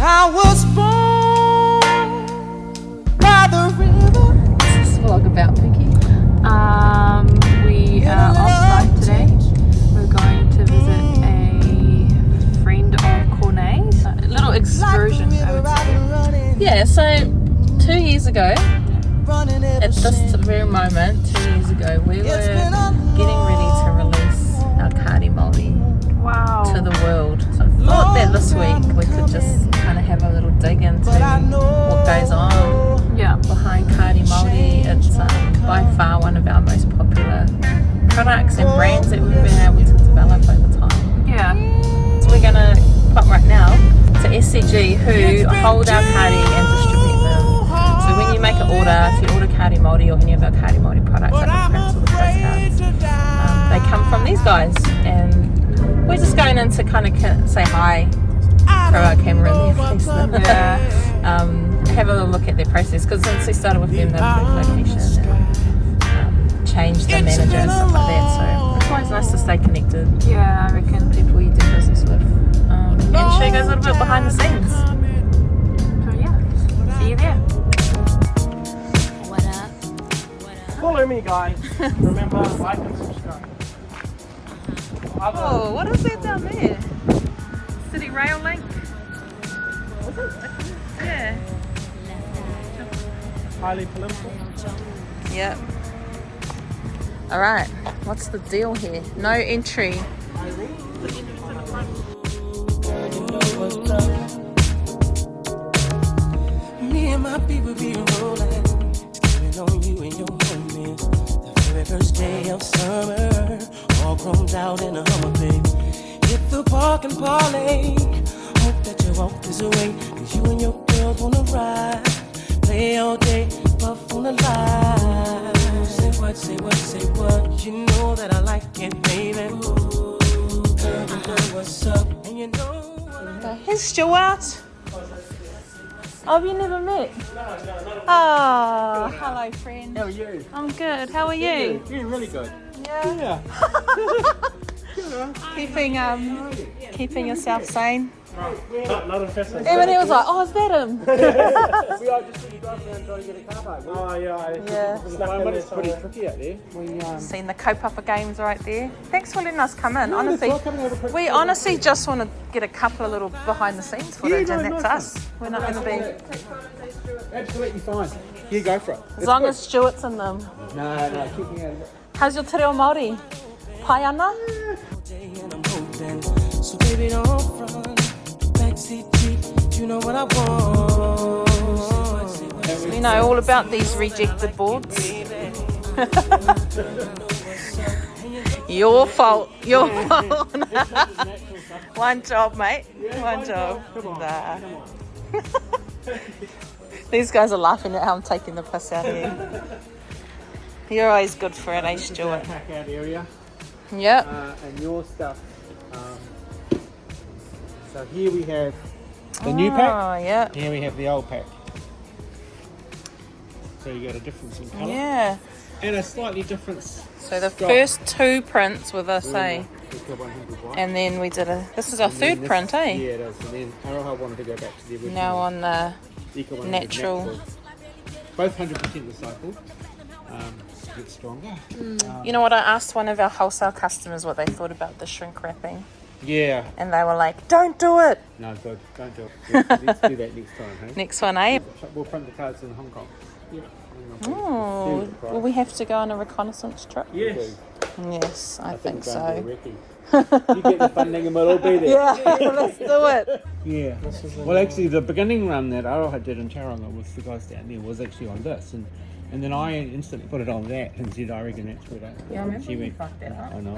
I was born by the river. What's this vlog about, Vicky? We are off site today. We're going to visit a friend of KONEI. A little excursion, I would say. Yeah, so 2 years ago, at this very moment, 2 years ago, we were getting ready to release our Kāri Māori to the world. So I thought that this week we could just kind of have a little dig into what goes on behind Kāri Māori. It's by far one of our most popular products and brands that we've been able to develop over time. Yeah. So we're going to pop right now to SCG, who hold our Kāri and distribute them. So when you make an order, if you order Kāri Māori or any of our Kāri Māori products, like the prints or the postcards, they come from these guys. And we're just going in to kind of say hi, throw our camera in their face, have a little look at their process, because since we started with them, they've moved location and changed the manager and stuff like that. So it's always nice to stay connected. Yeah, I reckon people you do business with, and show you guys a little bit behind the scenes. So yeah, see you there. Follow me, guys. Remember, like and subscribe. Oh, what is that down there? City Rail Link? Yeah. Highly political. Yep. Alright, what's the deal here? No entry. Me and my people be rolling, screaming on you and your homies. The very first day of summer, all grown out in a Hummer, babe. Hit the park and parlay. Hope that you walk this away, 'cause you and your girls wanna ride. Play all day, puff on the line. Say what, say what, say what. You know that I like it, baby. Ooh, girl, you know what's up, and you know. Here's Stuart. Oh, have you never met? No. Oh, hello friend. How are you? I'm good. How are you? You're really good. Yeah. Keeping yourself sane. Not impressive. Even he was like, oh, is that him? We are just really driving around trying to get a car park. Oh, yeah. But it's pretty tricky out there. Seen the Kaupapa games right there. Thanks for letting us come in. Honestly, we honestly just want to get a couple of little behind the scenes footage, and that's us. We're not going to be. Absolutely fine. You go for it. As long as Stuart's in them. No, keep me out of it. How's your te reo Māori? Pai ana? So baby, don't front, backseat Jeep, you know what I want. We know all about these rejected boards. Your fault. One job, mate. One job. Nah. These guys are laughing at how I'm taking the piss out of you. You're always good for it, eh, Stuart? Pack out area. Yep. And your stuff. So here we have the new pack. Oh, yeah. Here we have the old pack. So you got a difference in colour. Yeah. And a slightly different. So the first two prints were this, eh? And then we did this is our third print, eh? Yeah, it is. And then Aroha wanted to go back to the original. Now on the Eco natural. Both 100% recycled. Get stronger. You know what? I asked one of our wholesale customers what they thought about the shrink wrapping. Yeah. And they were like, don't do it. No, good. Don't do it. Let's do that next time, hey? Next one, eh? We'll print the cards in Hong Kong. Yeah. Oh, will we have to go on a reconnaissance trip? Yes. Yes, I think so. You get the funding and we'll all be there. Yeah, let's do it. Yeah. Well, actually, the beginning run that Aroha did in Tauranga with the guys down there was actually on this. And then I instantly put it on that and said, I reckon that's where Yeah, I remember you fucked that up. I know.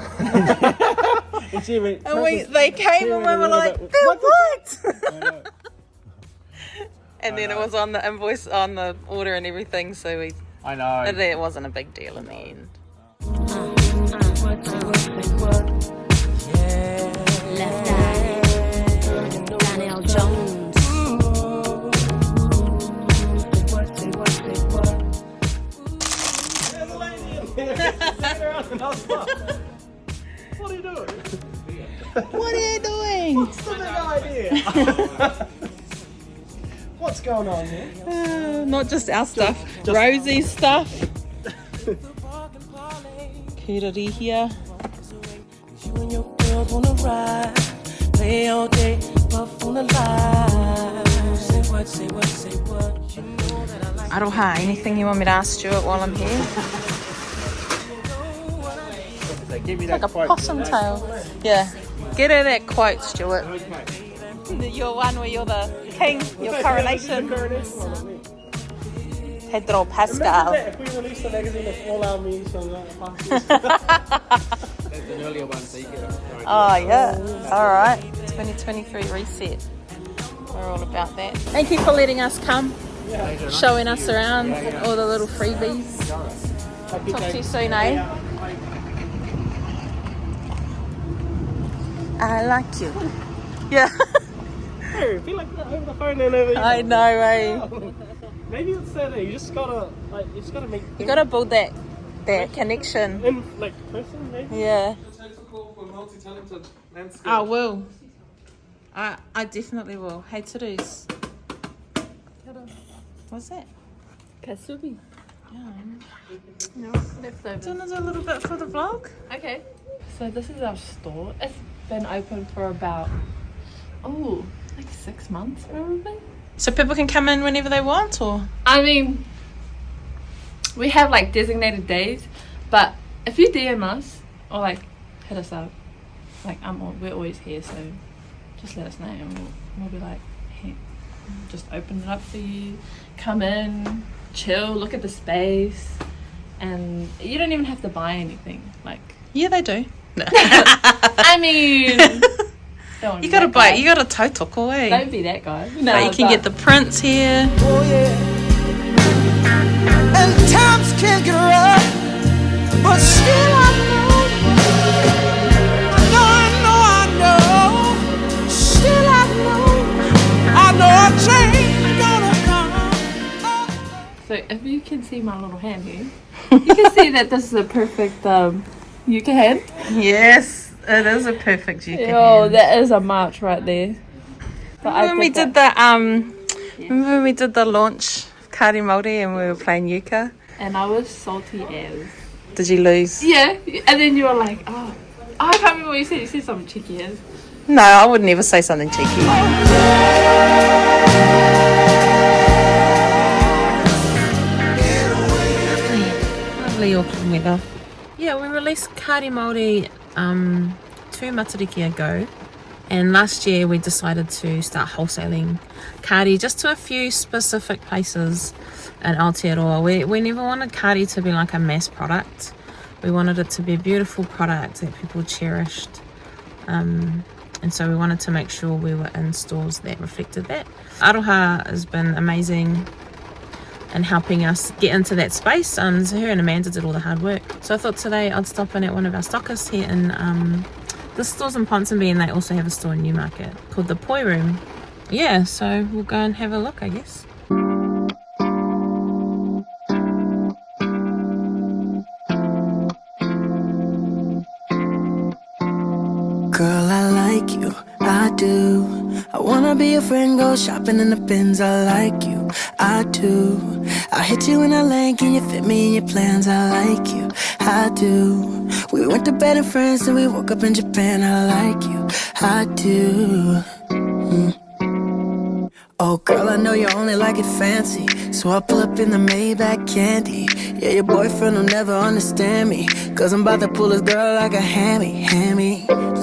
And she went, they came and we were like, they're what? And then it was on the invoice, on the order and everything, so I know. It wasn't a big deal in the end. Left eye, Daniel Jones. What are you doing? What are you doing? What's the big idea? What's going on here? Not just our stuff, Rosie's stuff. Kirari here. You and your girls wanna ride, play all day, puff on the line. Say what, say what, say what. You know that I like. Aroha, anything you want me to ask Stuart while I'm here? Give me Like that a quote. possum tail. Yeah. Get her that quote, Stuart. You're one where you're the king, your coronation. Pedro Pascal. If we released a magazine of all our memes from the past. That's an earlier one, so you get it. Oh, yeah. All right. 2023 reset. We're all about that. Thank you for letting us come, showing us around, all the little freebies. Talk to you soon, eh? I like you. Yeah. Hey, feel like that over the phone and over. I know, eh? Maybe it's that you just gotta make. You gotta build that connection. In like person, maybe. Yeah. For multi-talented landscape. I will. I definitely will. Hey, Terese. What's that? Kasubi. No. Leftovers. Do you want to do a little bit for the vlog? Okay. So this is our store. It's been open for about, like 6 months probably. So people can come in whenever they want, or? I mean, we have like designated days, but if you DM us or like hit us up, like we're always here, so just let us know and we'll be like, hey, just open it up for you. Come in, chill, look at the space, and you don't even have to buy anything. Like, Yeah, they do. I mean, don't You be gotta that buy. guy. You gotta tautoko away. Don't be that guy. No, But you can get the prints here. Oh yeah. And times can get rough, but still I know. Still I know a change gonna come. So if you can see my little hand here, you can see that this is a perfect yucca hand. Yes, it is a perfect yucca Oh, hand. that is a march right there. But Remember when we did the launch of Kāri Māori and we were playing yucca? and I was salty as. Did you lose? Yeah, and then you were like, oh, I can't remember what you said. You said something cheeky as. No, I would never say something cheeky. Lovely Auckland weather. Yeah, we released Kāri Māori 2 matariki ago, and last year we decided to start wholesaling Kāri just to a few specific places in Aotearoa. We never wanted Kāri to be like a mass product. We wanted it to be a beautiful product that people cherished, and so we wanted to make sure we were in stores that reflected that. Aroha has been amazing and helping us get into that space. So her and Amanda did all the hard work. So I thought today I'd stop in at one of our stockists here in the stores in Ponsonby, and they also have a store in Newmarket called the Poi Room. Yeah, so we'll go and have a look, I guess. Girl, I like you, I do. I wanna be a friend, go shopping in the bins. I like you, I do. I hit you in a lane, can you fit me in your plans? I like you, I do. We went to bed in France and we woke up in Japan. I like you, I do. Oh girl, I know you only like it fancy, so I'll pull up in the Maybach candy. Yeah, your boyfriend will never understand me, cause I'm about to pull this girl like a hammy.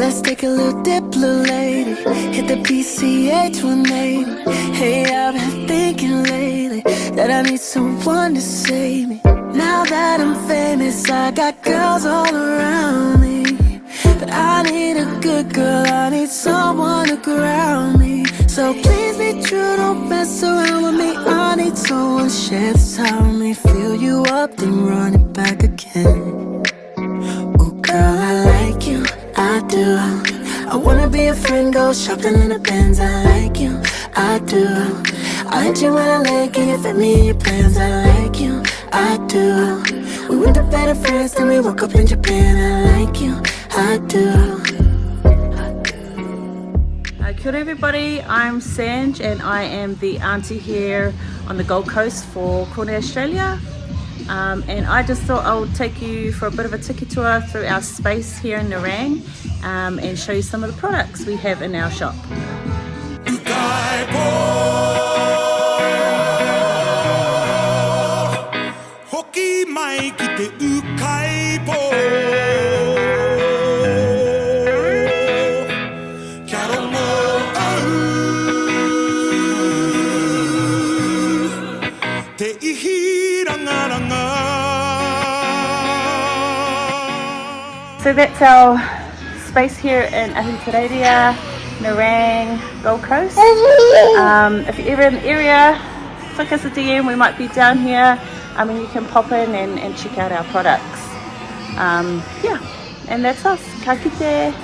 Let's take a little dip, little lady. Hit the PCH 180. Hey, I've been thinking lately that I need someone to save me. Now that I'm famous, I got girls all around me, but I need a good girl, I need someone to ground me. So please be true, don't mess around with me. I need someone to share this time with me. Fill you up, then run it back again. Oh girl, I like you, I do. I wanna be a friend, go shopping in the bins. I like you, I do. I hit you when I like you, you fit me in your plans. I like you, I do. We went to bed in France, then we woke up in Japan. I like you, I do. Kia ora everybody, I'm Sanj and I am the auntie here on the Gold Coast for KONEI Australia. And I just thought I would take you for a bit of a tiki tour through our space here in Nerang and show you some of the products we have in our shop. So that's our space here in Aotearoa, Nerang, Gold Coast. If you're ever in the area, flick us a DM, we might be down here. You can pop in and check out our products. Yeah, and that's us. Ka kite.